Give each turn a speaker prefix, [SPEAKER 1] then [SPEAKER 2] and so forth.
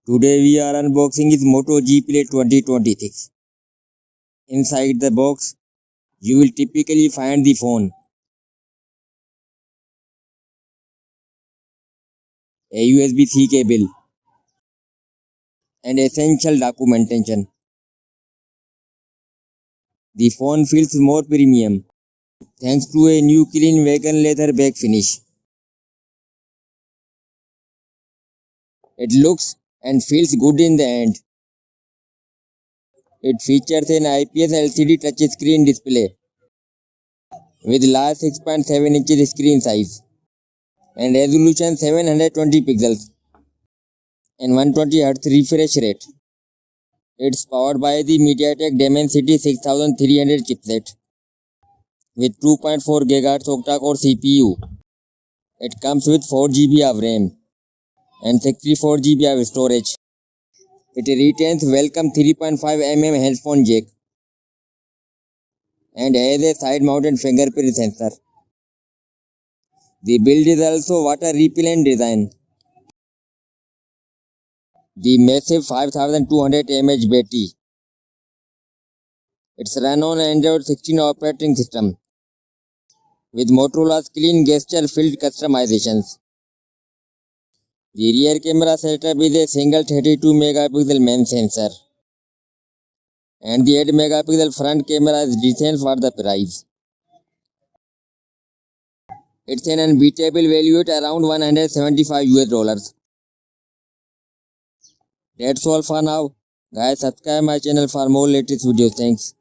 [SPEAKER 1] Today we are unboxing is Moto G Play 2026. Inside the box, you will typically find the phone, a USB-C cable, and essential documentation. The phone feels more premium thanks to a new clean vegan leather back finish. It looks and feels good in the end. It features an IPS LCD touchscreen display with large 6.7 inches screen size and resolution 720 pixels and 120 Hz refresh rate. It's powered by the MediaTek Dimensity 6300 chipset with 2.4 GHz octa-core CPU. It comes with 4 GB of RAM and 64 GB of storage. It retains welcome 3.5 mm headphone jack and has a side-mounted fingerprint sensor. The build is also water-repellent design. The massive 5200 mAh battery. It's run on Android 16 operating system with Motorola's clean gesture-filled customizations. The rear camera setup is a single 32 megapixel main sensor, and the 8 megapixel front camera is decent for the price. It's an unbeatable value at around $175. That's all for now. Guys, subscribe my channel for more latest videos. Thanks.